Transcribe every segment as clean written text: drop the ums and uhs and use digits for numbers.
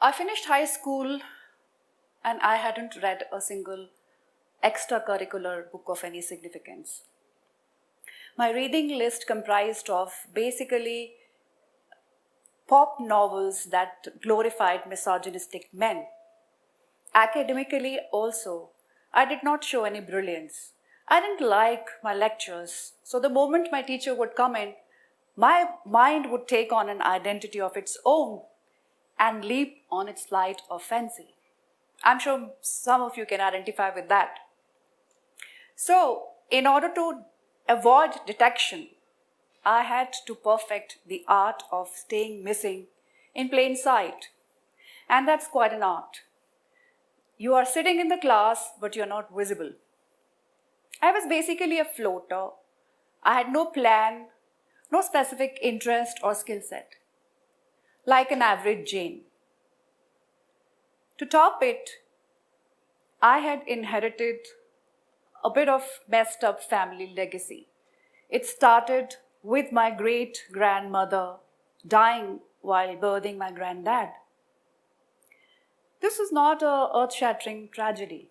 I finished high school and I hadn't read a single extracurricular book of any significance. My reading list comprised of basically pop novels that glorified misogynistic men. Academically also, I did not show any brilliance. I didn't like my lectures, so the moment my teacher would come in, my mind would take on an identity of its own and leap on its flight of fancy. I'm sure some of you can identify with that. So, in order to avoid detection, I had to perfect the art of staying missing in plain sight. And that's quite an art. You are sitting in the class, but you're not visible. I was basically a floater. I had no plan, no specific interest or skill set. Like an average Jane. To top it, I had inherited a bit of messed up family legacy. It started with my great-grandmother dying while birthing my granddad. This was not an earth-shattering tragedy.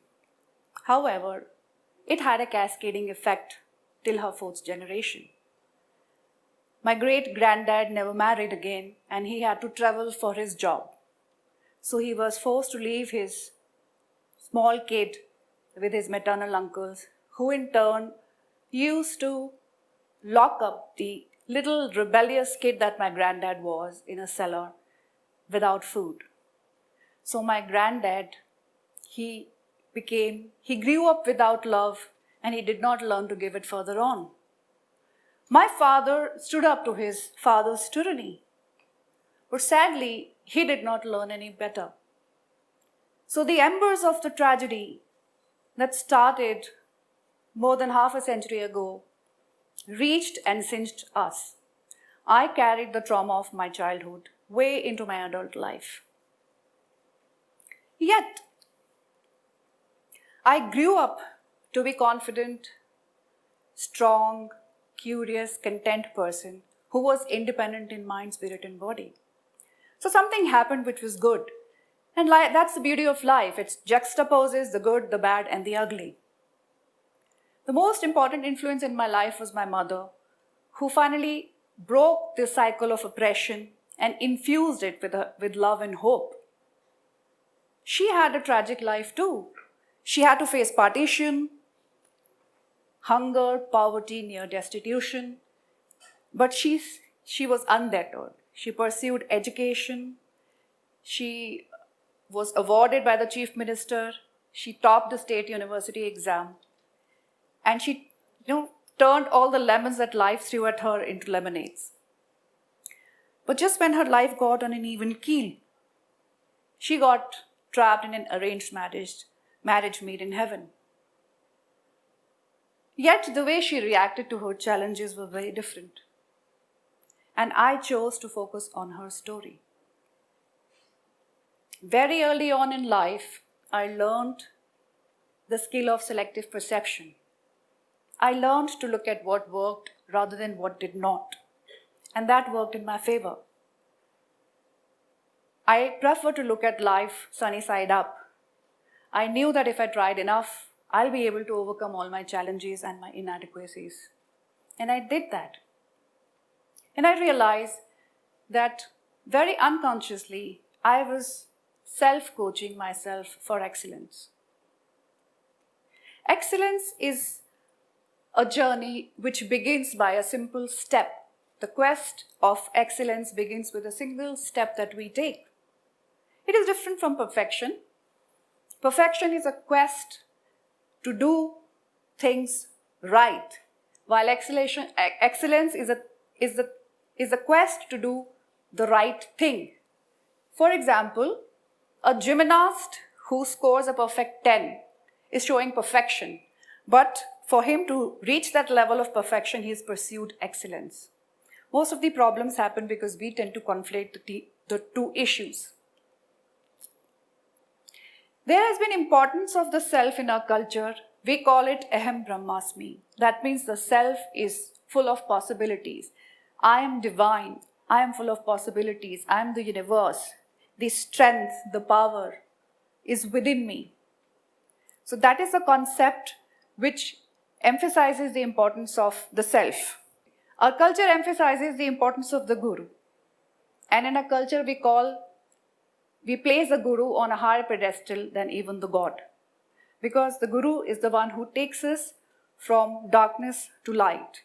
However, it had a cascading effect till her fourth generation. My great-granddad never married again and he had to travel for his job. So he was forced to leave his small kid with his maternal uncles, who in turn used to lock up the little rebellious kid that my granddad was in a cellar without food. So my granddad, he grew up without love and he did not learn to give it further on. My father stood up to his father's tyranny, but sadly, he did not learn any better. So the embers of the tragedy that started more than half a century ago reached and singed us. I carried the trauma of my childhood way into my adult life. Yet, I grew up to be confident, strong, curious, content person who was independent in mind, spirit, and body. So something happened which was good. And that's the beauty of life. It juxtaposes the good, the bad, and the ugly. The most important influence in my life was my mother, who finally broke this cycle of oppression and infused it with love and hope. She had a tragic life too. She had to face partition, hunger, poverty, near destitution. But she was undeterred. She pursued education. She was awarded by the chief minister. She topped the state university exam. And she turned all the lemons that life threw at her into lemonades. But just when her life got on an even keel, she got trapped in an arranged marriage made in heaven. Yet the way she reacted to her challenges were very different. And I chose to focus on her story. Very early on in life, I learned the skill of selective perception. I learned to look at what worked rather than what did not. And that worked in my favor. I prefer to look at life sunny side up. I knew that if I tried enough, I'll be able to overcome all my challenges and my inadequacies. And I did that. And I realized that very unconsciously, I was self-coaching myself for excellence. Excellence is a journey which begins by a simple step. The quest of excellence begins with a single step that we take. It is different from perfection. Perfection is a quest to do things right, while excellence is a quest to do the right thing. For example, a gymnast who scores a perfect 10 is showing perfection, but for him to reach that level of perfection, he has pursued excellence. Most of the problems happen because we tend to conflate the two issues. There has been importance of the self in our culture. We call it Aham Brahmasmi. That means the self is full of possibilities. I am divine. I am full of possibilities. I am the universe. the strength, the power is within me. So that is a concept which emphasizes the importance of the self. Our culture emphasizes the importance of the guru. And in a culture we place the guru on a higher pedestal than even the God. Because the guru is the one who takes us from darkness to light.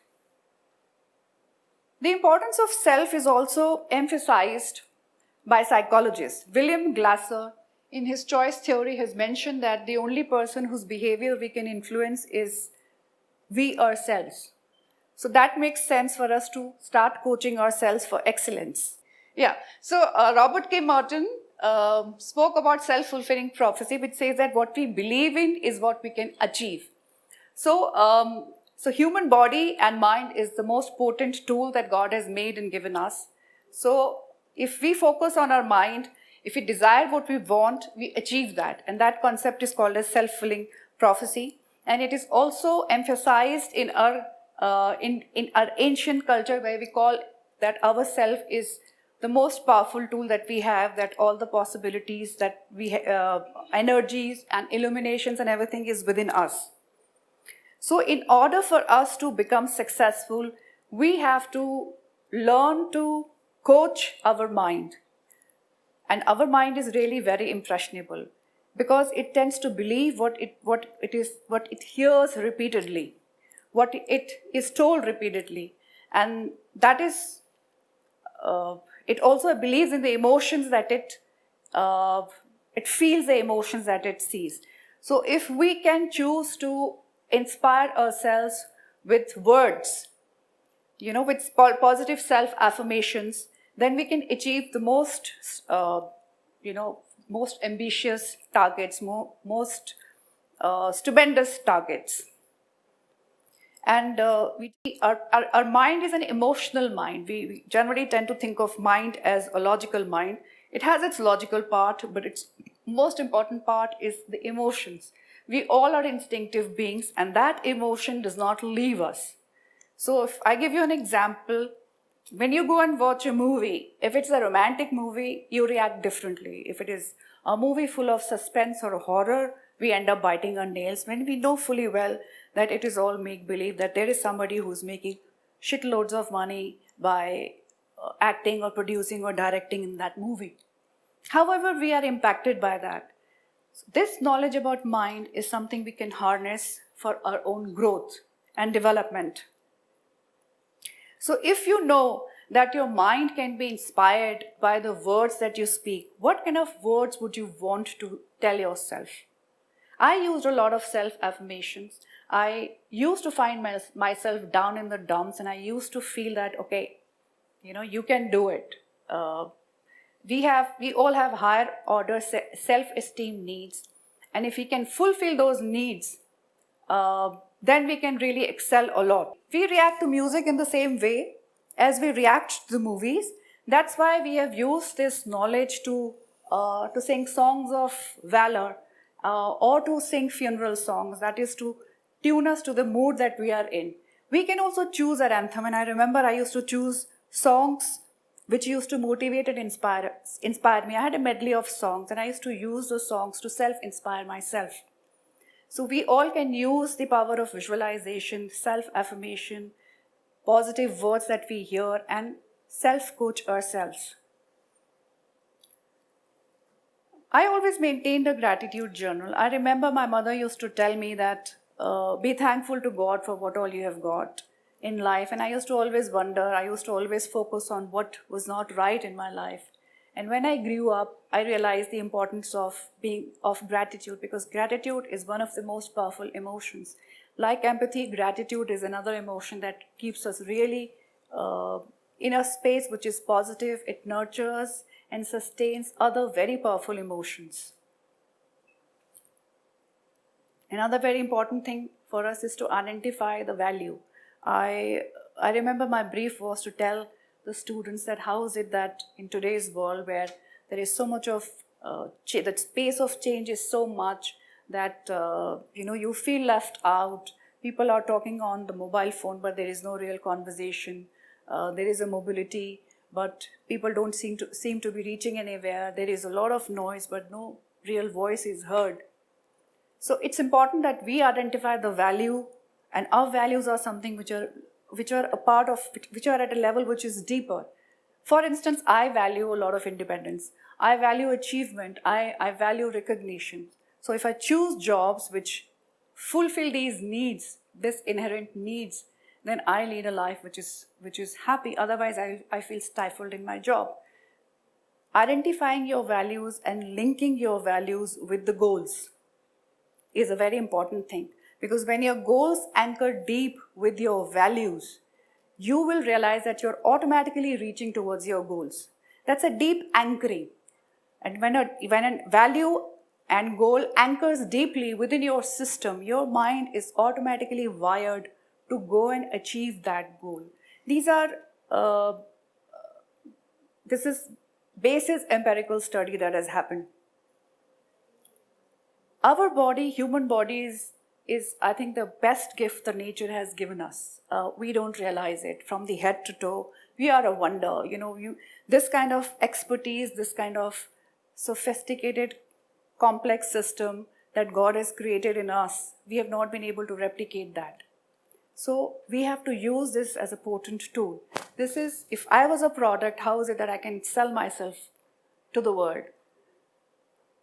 The importance of self is also emphasized by psychologists. William Glasser, in his choice theory, has mentioned that the only person whose behavior we can influence is we ourselves. So that makes sense for us to start coaching ourselves for excellence. Yeah, so Robert K. Merton spoke about self-fulfilling prophecy, which says that what we believe in is what we can achieve. So human body and mind is the most potent tool that God has made and given us. So if we focus on our mind, if we desire what we want, we achieve that. And that concept is called as self-fulfilling prophecy. And it is also emphasized in our ancient culture, where we call that our self is the most powerful tool that we have, that all the possibilities that we energies and illuminations and everything is within us. So in order for us to become successful, we have to learn to coach our mind. And our mind is really very impressionable because it tends to believe what it hears repeatedly, what it is told repeatedly. And that is, it also believes in the emotions that it feels the emotions that it sees. So if we can choose to inspire ourselves with words, with positive self-affirmations, then we can achieve the most, most ambitious targets, most stupendous targets. And our mind is an emotional mind. We generally tend to think of mind as a logical mind. It has its logical part, but its most important part is the emotions. We all are instinctive beings, and that emotion does not leave us. So if I give you an example, when you go and watch a movie, if it's a romantic movie, you react differently. If it is a movie full of suspense or horror, we end up biting our nails when we know fully well that it is all make-believe, that there is somebody who's making shitloads of money by acting or producing or directing in that movie. However, we are impacted by that. This knowledge about mind is something we can harness for our own growth and development. So if you know that your mind can be inspired by the words that you speak, what kind of words would you want to tell yourself? I used a lot of self-affirmations. I used to find myself down in the dumps, and I used to feel that, okay, you can do it. We all have higher order self-esteem needs. And if we can fulfill those needs, then we can really excel a lot. We react to music in the same way as we react to the movies. That's why we have used this knowledge to sing songs of valor or to sing funeral songs, that is to tune us to the mood that we are in. We can also choose our anthem, and I remember I used to choose songs which used to motivate and inspire me. I had a medley of songs, and I used to use those songs to self-inspire myself. So we all can use the power of visualization, self-affirmation, positive words that we hear, and self-coach ourselves. I always maintained a gratitude journal. I remember my mother used to tell me that be thankful to God for what all you have got in life. And I used to always wonder, I used to always focus on what was not right in my life. And when I grew up, I realized the importance of gratitude, because gratitude is one of the most powerful emotions. Like empathy, gratitude is another emotion that keeps us really in a space which is positive. It nurtures and sustains other very powerful emotions. Another very important thing for us is to identify the value. I remember my brief was to tell the students that how is it that in today's world, where there is so much of that space of change is so much that you feel left out. People are talking on the mobile phone, but there is no real conversation. There is a mobility, but people don't seem to be reaching anywhere. There is a lot of noise, but no real voice is heard. So it's important that we identify the value, and our values are something which are a part of, which are at a level which is deeper. For instance, I value a lot of independence. I value achievement. I value recognition. So if I choose jobs which fulfill these needs, this inherent needs, then I lead a life which is happy. Otherwise, I feel stifled in my job. Identifying your values and linking your values with the goals is a very important thing, because when your goals anchor deep with your values, you will realize that you're automatically reaching towards your goals. That's a deep anchoring. And when a value and goal anchors deeply within your system, your mind is automatically wired to go and achieve that goal. This is basis empirical study that has happened. Our body, human bodies, is I think the best gift the nature has given us. We don't realize it. From the head to toe, we are a wonder. This kind of expertise, this kind of sophisticated, complex system that God has created in us, we have not been able to replicate that. So we have to use this as a potent tool. This is, if I was a product, how is it that I can sell myself to the world?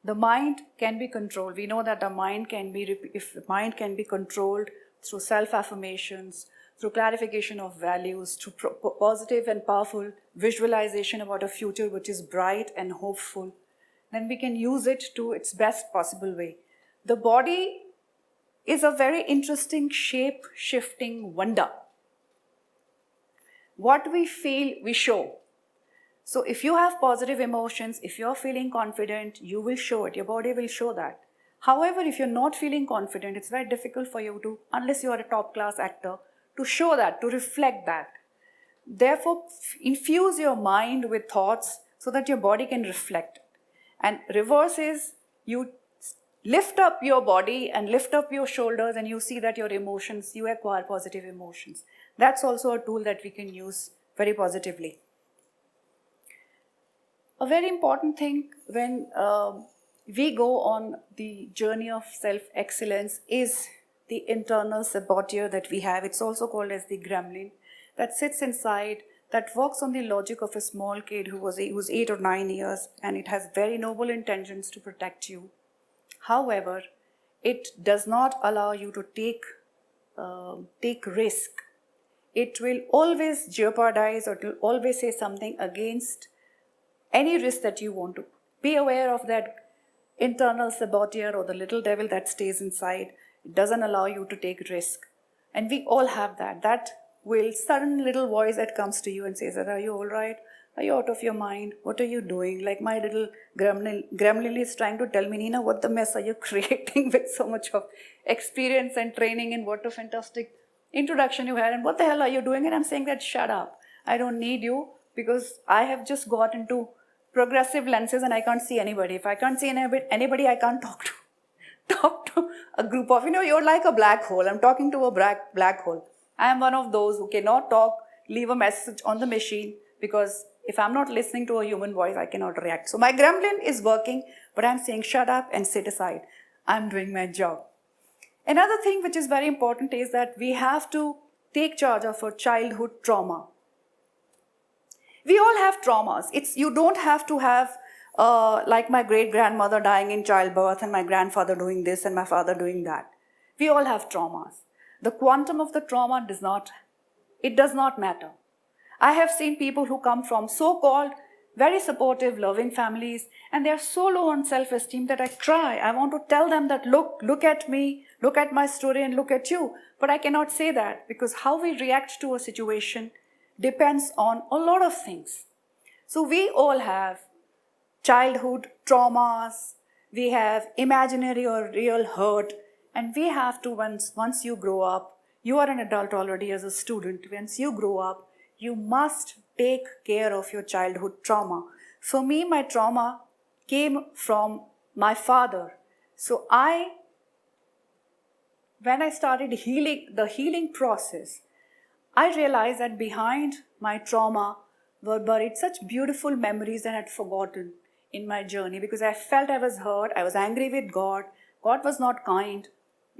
The mind can be controlled. We know that the mind can be controlled through self-affirmations, through clarification of values, through positive and powerful visualization about a future which is bright and hopeful, then we can use it to its best possible way. The body is a very interesting shape-shifting wonder. What we feel, we show. So if you have positive emotions, if you're feeling confident, you will show it. Your body will show that. However, if you're not feeling confident, it's very difficult for you to, unless you are a top-class actor, to show that, to reflect that. Therefore, infuse your mind with thoughts so that your body can reflect. And reverse is, you lift up your body and lift up your shoulders, and you see that your emotions, you acquire positive emotions. That's also a tool that we can use very positively. A very important thing when we go on the journey of self-excellence is the internal saboteur that we have. It's also called as the gremlin that sits inside, that works on the logic of a small kid who's 8 or 9 years, and it has very noble intentions to protect you. However, it does not allow you to take risk. It will always jeopardize, or it will always say something against any risk that you want to. Be aware of that internal saboteur or the little devil that stays inside. It doesn't allow you to take risk. And we all have that. That will sudden little voice that comes to you and says, are you all right? Are you out of your mind? What are you doing? Like my little gremlin is trying to tell me, Neena, what the mess are you creating with so much of experience and training, and what a fantastic introduction you had, and what the hell are you doing? And I'm saying that, shut up. I don't need you, because I have just got into progressive lenses and I can't see anybody. If I can't see anybody, I can't talk to a group of, you're like a black hole. I'm talking to a black hole. I am one of those who cannot talk, leave a message on the machine, because if I'm not listening to a human voice, I cannot react. So my gremlin is working, but I'm saying, shut up and sit aside. I'm doing my job. Another thing which is very important is that we have to take charge of our childhood trauma. We all have traumas. You don't have to have, like my great-grandmother dying in childbirth and my grandfather doing this and my father doing that. We all have traumas. The quantum of the trauma does not matter. I have seen people who come from so-called very supportive, loving families, and they are so low on self-esteem that I cry. I want to tell them that, look at me, look at my story, and look at you. But I cannot say that, because how we react to a situation depends on a lot of things. So we all have childhood traumas, we have imaginary or real hurt, and we have to, once you grow up, you are an adult already as a student, once you grow up, you must take care of your childhood trauma. For me, my trauma came from my father. So when I started the healing process, I realized that behind my trauma were buried such beautiful memories that I had forgotten in my journey, because I felt I was hurt, I was angry with God, God was not kind,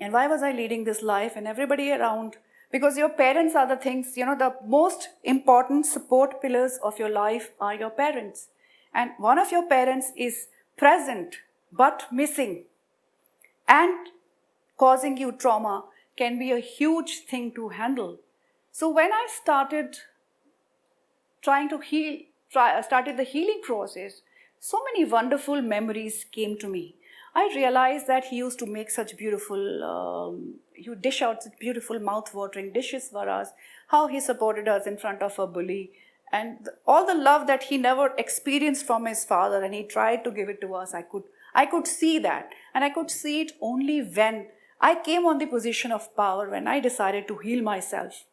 and why was I leading this life and everybody around? Because your parents are the things, the most important support pillars of your life are your parents. And one of your parents is present but missing and causing you trauma can be a huge thing to handle. So when I started trying to heal, started the healing process, so many wonderful memories came to me. I realized that he used to make such beautiful, he would dish out such beautiful mouth-watering dishes for us, how he supported us in front of a bully, and all the love that he never experienced from his father, and he tried to give it to us. I could see that, and I could see it only when I came on the position of power, when I decided to heal myself.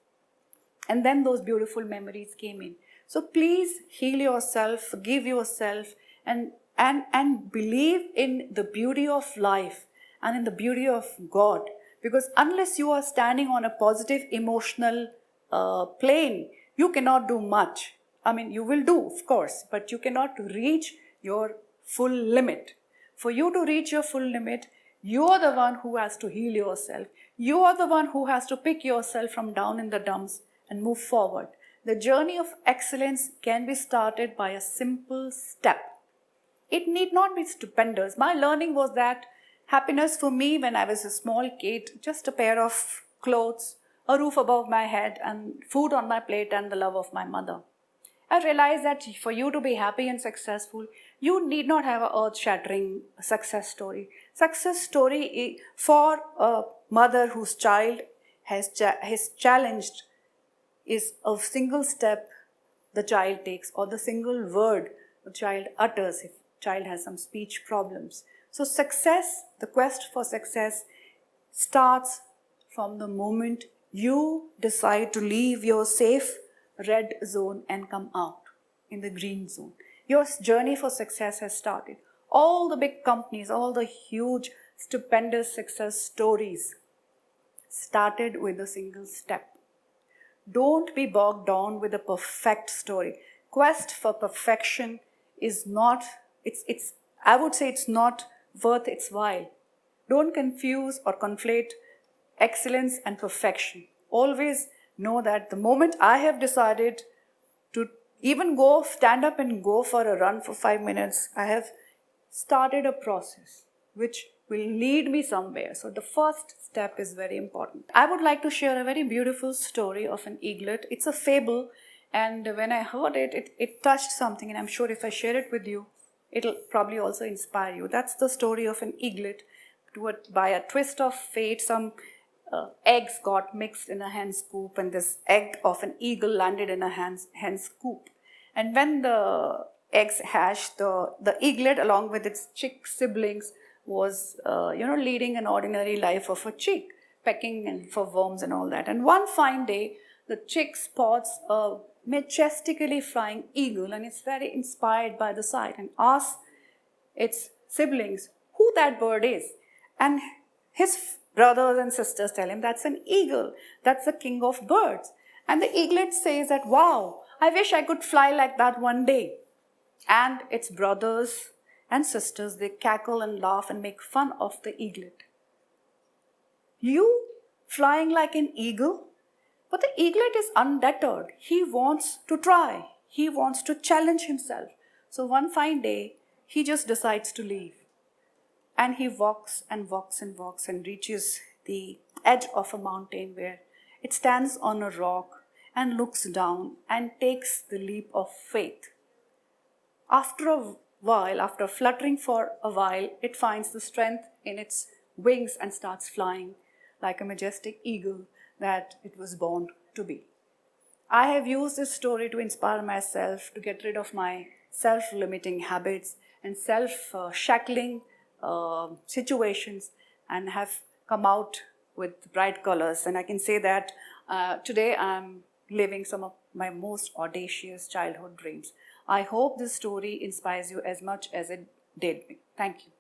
And then those beautiful memories came in. So please heal yourself, forgive yourself, and believe in the beauty of life and in the beauty of God. Because unless you are standing on a positive emotional plane, you cannot do much. I mean, you will do, of course, but you cannot reach your full limit. For you to reach your full limit, you are the one who has to heal yourself. You are the one who has to pick yourself from down in the dumps and move forward. The journey of excellence can be started by a simple step. It need not be stupendous. My learning was that happiness for me when I was a small kid, just a pair of clothes, a roof above my head, and food on my plate, and the love of my mother. I realized that for you to be happy and successful, you need not have an earth-shattering success story. Success story for a mother whose child has challenged is a single step the child takes, or the single word the child utters if child has some speech problems. So success, the quest for success, starts from the moment you decide to leave your safe red zone and come out in the green zone. Your journey for success has started. All the big companies, all the huge, stupendous success stories started with a single step. Don't be bogged down with a perfect story. Quest for perfection is not, I would say it's not worth its while. Don't confuse or conflate excellence and perfection. Always know that the moment I have decided to even stand up and go for a run for 5 minutes, I have started a process which will lead me somewhere. So the first step is very important. I would like to share a very beautiful story of an eaglet. It's a fable, and when I heard it, it touched something, and I'm sure if I share it with you, it'll probably also inspire you. That's the story of an eaglet. By a twist of fate, some eggs got mixed in a hen's coop, and this egg of an eagle landed in a hen's coop. And when the eggs hatched, the eaglet, along with its chick siblings, was leading an ordinary life of a chick, pecking and for worms and all that. And one fine day, the chick spots a majestically flying eagle, and it's very inspired by the sight, and asks its siblings who that bird is. And his brothers and sisters tell him that's an eagle, that's the king of birds. And the eaglet says that, wow, I wish I could fly like that one day. And its brothers and sisters, they cackle and laugh and make fun of the eaglet. You flying like an eagle? But the eaglet is undeterred. He wants to try. He wants to challenge himself. So one fine day, he just decides to leave. And he walks and walks and walks and reaches the edge of a mountain where it stands on a rock and looks down and takes the leap of faith. After a while, after fluttering for a while, it finds the strength in its wings and starts flying like a majestic eagle that it was born to be. I have used this story to inspire myself to get rid of my self-limiting habits and self-shackling situations, and have come out with bright colors. And I can say that today I'm living some of my most audacious childhood dreams. I hope this story inspires you as much as it did me. Thank you.